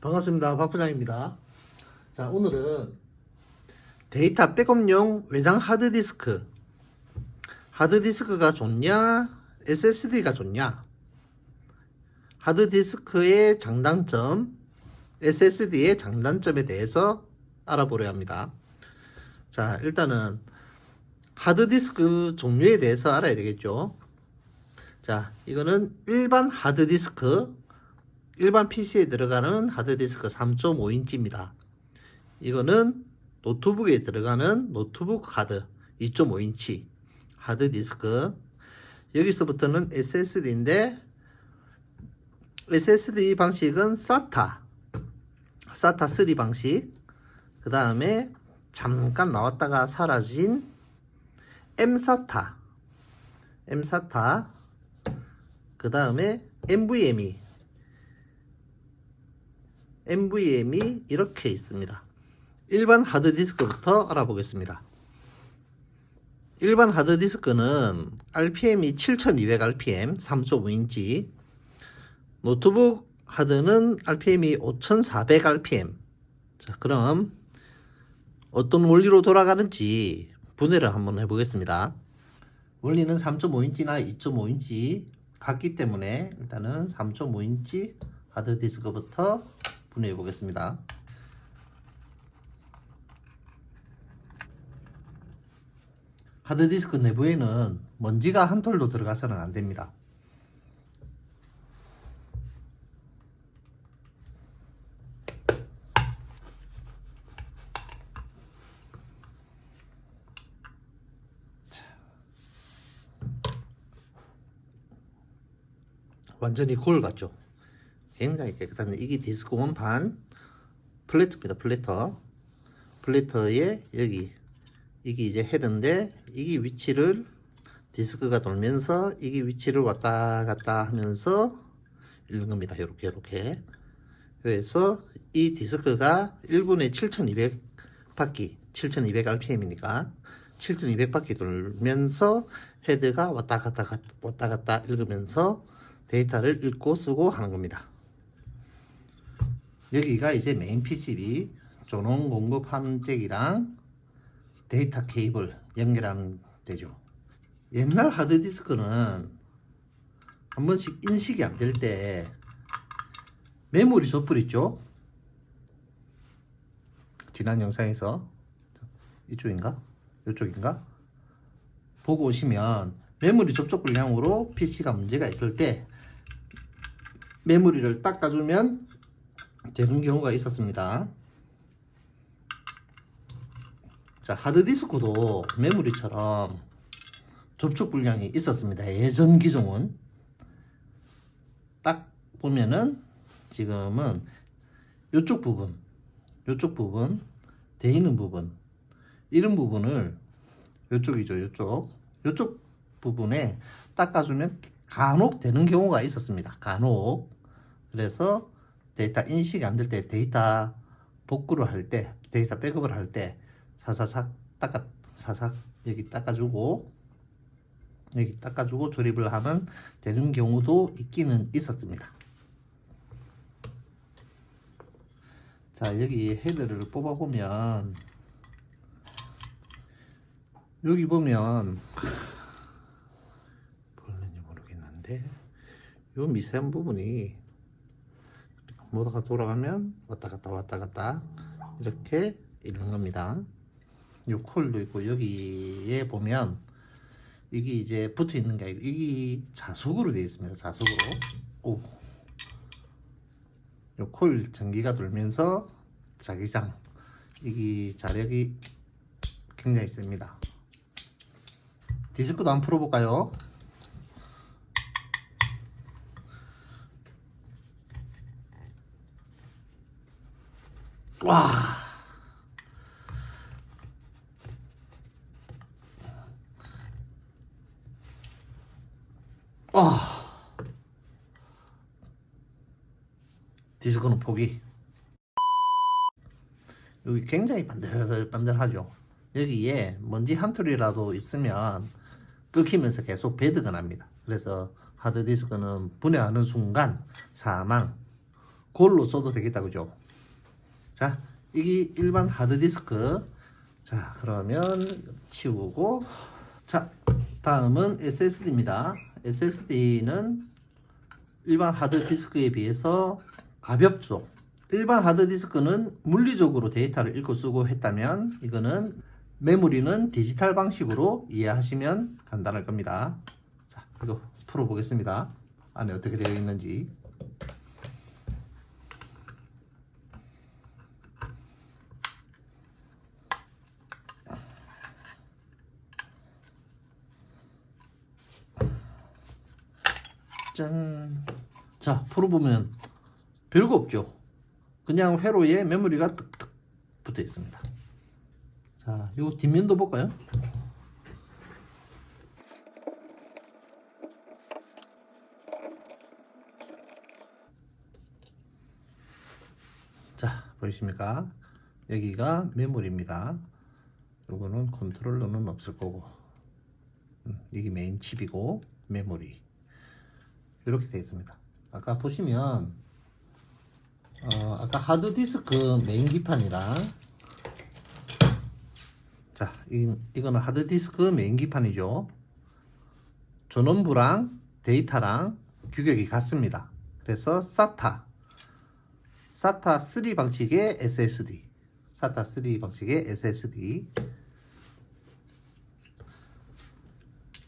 반갑습니다. 박 부장입니다. 자, 오늘은 데이터 백업용 외장 하드디스크. 하드디스크가 좋냐? SSD가 좋냐? 하드디스크의 장단점, SSD의 장단점에 대해서 알아보려 합니다. 자, 일단은 하드디스크 종류에 대해서 알아야 되겠죠. 자, 이거는 일반 하드디스크, 일반 PC에 들어가는 하드디스크 3.5인치입니다. 이거는 노트북에 들어가는 노트북 하드 2.5인치 하드디스크. 여기서부터는 SSD인데 SSD 방식은 SATA 3 방식, 그 다음에 잠깐 나왔다가 사라진 mSATA, 그 다음에 NVMe 이렇게 있습니다. 일반 하드디스크부터 알아보겠습니다. 일반 하드디스크는 RPM이 7200rpm 3.5인치, 노트북 하드는 RPM이 5400rpm. 자, 그럼 어떤 원리로 돌아가는지 분해를 한번 해보겠습니다. 원리는 3.5인치나 2.5인치 같기 때문에 일단은 3.5인치 하드디스크부터 분해해 보겠습니다. 하드디스크 내부에는 먼지가 한 톨도 들어가서는 안 됩니다. 완전히 거울 같죠? 굉장히 깨끗한데, 이게 디스크 원판 플래터입니다. 플래터에 여기 이게 이제 헤드인데, 이게 위치를 디스크가 돌면서 이게 위치를 왔다 갔다 하면서 읽는 겁니다. 요렇게 그래서 이 디스크가 1분에 7200 바퀴, 7200rpm이니까 7200 바퀴 돌면서 헤드가 왔다 갔다 읽으면서 데이터를 읽고 쓰고 하는 겁니다. 여기가 이제 메인 PCB 전원 공급하는 잭이랑 데이터 케이블 연결하는 데죠. 옛날 하드디스크는 한 번씩 인식이 안 될 때 메모리 촛불 있죠? 지난 영상에서 이쪽인가? 이쪽인가? 보고 오시면 메모리 접촉 불량으로 PC가 문제가 있을 때 메모리를 닦아주면 되는 경우가 있었습니다. 자, 하드디스크도 메모리처럼 접촉 불량이 있었습니다. 예전 기종은. 딱 보면은 지금은 요쪽 부분 돼 있는 부분, 이런 부분을 요쪽이죠. 요쪽 부분에 닦아주면 간혹 되는 경우가 있었습니다. 간혹. 그래서 데이터 인식이 안 될 때, 데이터 복구를 할 때, 데이터 백업을 할 때 사사삭 여기 닦아주고 조립을 하면 되는 경우도 있기는 있었습니다. 자, 여기 헤드를 뽑아보면 여기 보면 보이는지 모르겠는데 요 미세한 부분이 모터가 돌아가면 왔다 갔다 이렇게 있는 겁니다. 요 콜도 있고, 여기에 보면 이게 이제 붙어 있는 게 아니고 이게 자석으로 되어 있습니다. 자석으로. 요 콜 전기가 돌면서 자기장, 이게 자력이 굉장히 셉니다. 디스크도 한번 풀어볼까요? 와, 디스크는 포기. 여기 굉장히 반들반들하죠. 여기에 먼지 한 톨이라도 있으면 끓기면서 계속 배드가 납니다. 그래서 하드디스크는 분해하는 순간 사망, 그걸로 써도 되겠다, 그죠? 자, 이게 일반 하드디스크. 자, 그러면 치우고, 자, 다음은 SSD입니다. SSD는 일반 하드디스크에 비해서 가볍죠. 일반 하드디스크는 물리적으로 데이터를 읽고 쓰고 했다면, 이거는 메모리는 디지털 방식으로 이해하시면 간단할 겁니다. 자, 이거 풀어보겠습니다. 안에 어떻게 되어 있는지. 짠. 자, 풀어보면 별거 없죠. 그냥 회로에 메모리가 뜩뜩 붙어 있습니다. 자, 요 뒷면도 볼까요? 자, 보이십니까? 여기가 메모리입니다. 요거는 컨트롤러는 없을 거고, 이게 메인 칩이고 메모리 이렇게 되어 있습니다. 아까 보시면 아까 하드디스크 메인 기판이랑, 자, 이거는 하드디스크 메인 기판이죠. 전원부랑 데이터랑 규격이 같습니다. 그래서 SATA 3 방식의 SSD, SATA 3 방식의 SSD,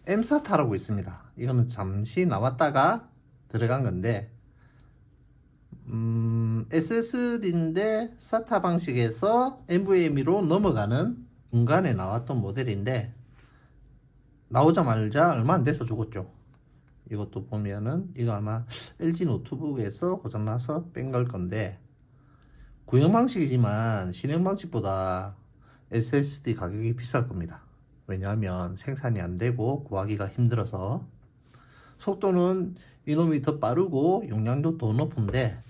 mSATA라고 있습니다. 이거는 잠시 나왔다가 들어간 건데, SSD인데 SATA 방식에서 NVMe로 넘어가는 중간에 나왔던 모델인데, 나오자마자 얼마 안 돼서 죽었죠. 이것도 보면은 이거 아마 LG 노트북에서 고장나서 뺀 걸 건데, 구형 방식이지만 신형 방식보다 SSD 가격이 비쌀 겁니다. 왜냐하면 생산이 안 되고 구하기가 힘들어서. 속도는 이놈이 더 빠르고 용량도 더 높은데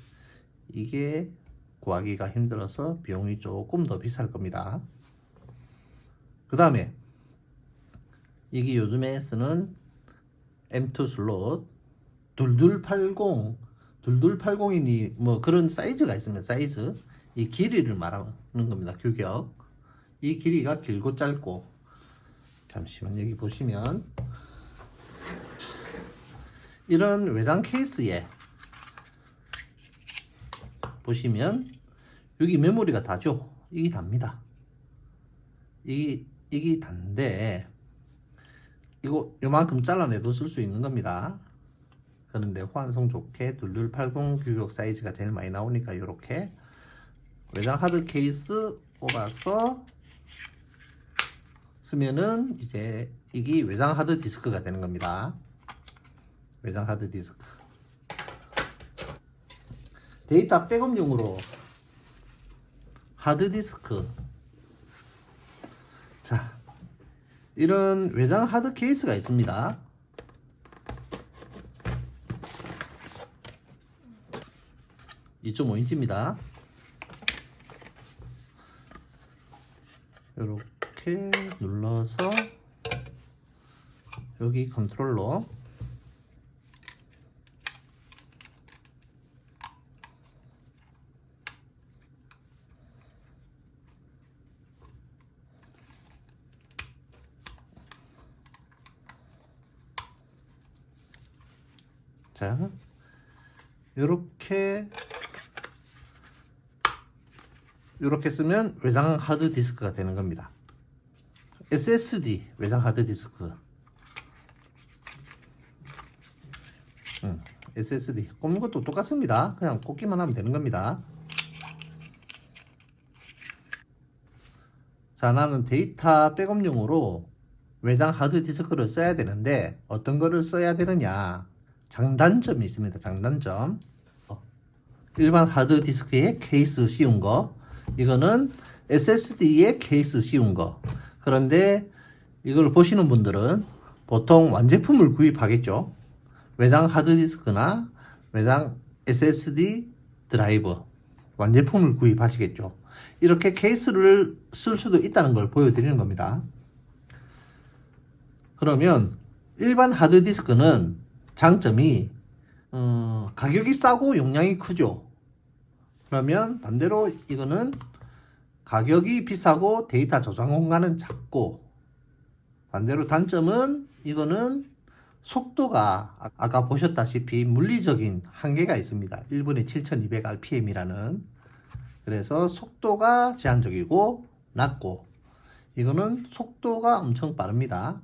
이게 구하기가 힘들어서 비용이 조금 더 비쌀 겁니다. 그 다음에 이게 요즘에 쓰는 M2 슬롯 2280이니 뭐 그런 사이즈가 있으면 사이즈, 이 길이를 말하는 겁니다. 규격. 이 길이가 길고 짧고, 잠시만 여기 보시면 이런 외장 케이스에 보시면 여기 메모리가 다죠. 이게 답니다. 이게 단데 이거 요만큼 잘라내도 쓸 수 있는 겁니다. 그런데 호환성 좋게 2280 규격 사이즈가 제일 많이 나오니까 이렇게 외장 하드 케이스 꼽아서 쓰면은 이제 이게 외장 하드 디스크가 되는 겁니다. 외장 하드 디스크. 데이터 백업용으로 하드 디스크. 자, 이런 외장 하드 케이스가 있습니다. 2.5인치입니다. 이렇게 눌러서 여기 컨트롤러, 자, 이렇게 쓰면 외장 하드 디스크가 되는 겁니다. SSD 외장 하드 디스크. SSD 꼽는 것도 똑같습니다. 그냥 꼽기만 하면 되는 겁니다. 자, 나는 데이터 백업용으로 외장 하드 디스크를 써야 되는데 어떤 거를 써야 되느냐, 장단점이 있습니다. 장단점. 일반 하드 디스크에 케이스 씌운 거, 이거는 SSD에 케이스 씌운 거. 그런데 이걸 보시는 분들은 보통 완제품을 구입하겠죠. 외장 하드디스크나 외장 SSD 드라이버 완제품을 구입하시겠죠. 이렇게 케이스를 쓸 수도 있다는 걸 보여드리는 겁니다. 그러면 일반 하드디스크는 장점이 가격이 싸고 용량이 크죠. 그러면 반대로 이거는 가격이 비싸고 데이터 저장 공간은 작고, 반대로 단점은 이거는 속도가 아까 보셨다시피 물리적인 한계가 있습니다. 1분에 7200rpm이라는. 그래서 속도가 제한적이고 낮고, 이거는 속도가 엄청 빠릅니다.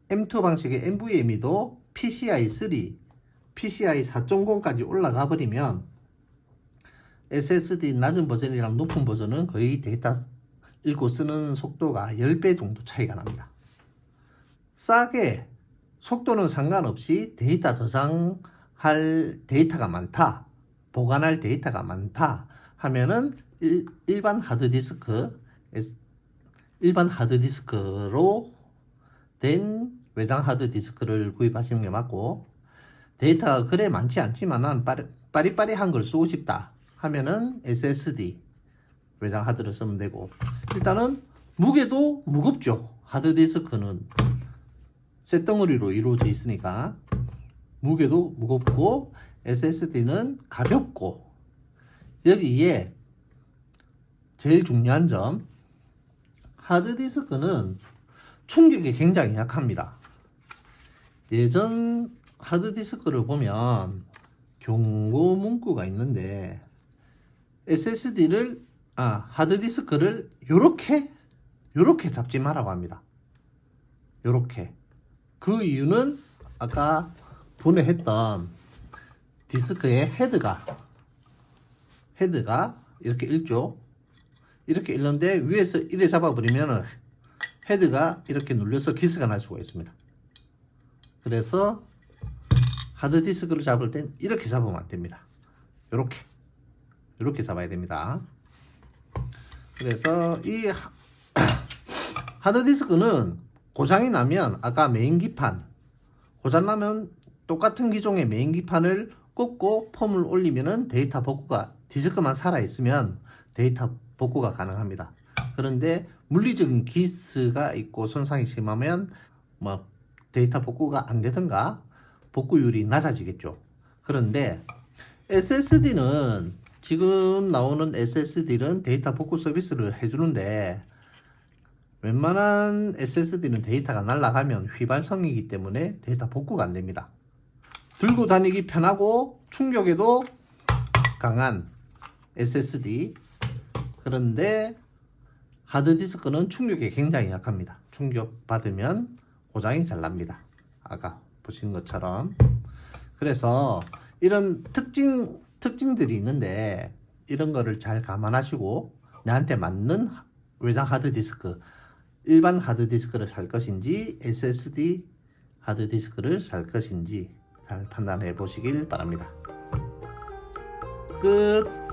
M2 방식의 NVMe도 PCI 4.0까지 올라가 버리면 SSD 낮은 버전이랑 높은 버전은 거의 데이터 읽고 쓰는 속도가 10배 정도 차이가 납니다. 싸게 속도는 상관없이 데이터 저장할 데이터가 많다, 보관할 데이터가 많다 하면은 일반 하드디스크로 된 외장 하드디스크를 구입하시는 게 맞고, 데이터가 그래 많지 않지만 빠리빠리한 걸 쓰고 싶다 하면은 SSD 외장 하드를 쓰면 되고, 일단은 무게도 무겁죠. 하드디스크는 쇳덩어리로 이루어져 있으니까 무게도 무겁고 SSD는 가볍고, 여기에 제일 중요한 점, 하드디스크는 충격이 굉장히 약합니다. 예전 하드디스크를 보면 경고 문구가 있는데 하드디스크를 요렇게 잡지 말라고 합니다. 요렇게. 그 이유는 아까 분해했던 디스크의 헤드가 이렇게 읽죠. 이렇게 읽는데 위에서 이래 잡아버리면 헤드가 이렇게 눌려서 기스가 날 수가 있습니다. 그래서 하드디스크를 잡을 땐 이렇게 잡으면 안 됩니다. 이렇게 잡아야 됩니다. 그래서 이 하드디스크는 고장이 나면 아까 메인기판 고장나면 똑같은 기종의 메인기판을 꽂고 폼을 올리면은 데이터 복구가, 디스크만 살아있으면 데이터 복구가 가능합니다. 그런데 물리적인 기스가 있고 손상이 심하면 데이터 복구가 안 되든가 복구율이 낮아지겠죠. 그런데 SSD는, 지금 나오는 SSD는 데이터 복구 서비스를 해주는데, 웬만한 SSD는 데이터가 날아가면 휘발성이기 때문에 데이터 복구가 안 됩니다. 들고 다니기 편하고 충격에도 강한 SSD. 그런데 하드디스크는 충격에 굉장히 약합니다. 충격 받으면 고장이 잘 납니다. 아까 보신 것처럼. 그래서 이런 특징들이 있는데, 이런 거를 잘 감안하시고 나한테 맞는 외장 하드디스크, 일반 하드디스크를 살 것인지 SSD 하드디스크를 살 것인지 잘 판단해 보시길 바랍니다. 끝.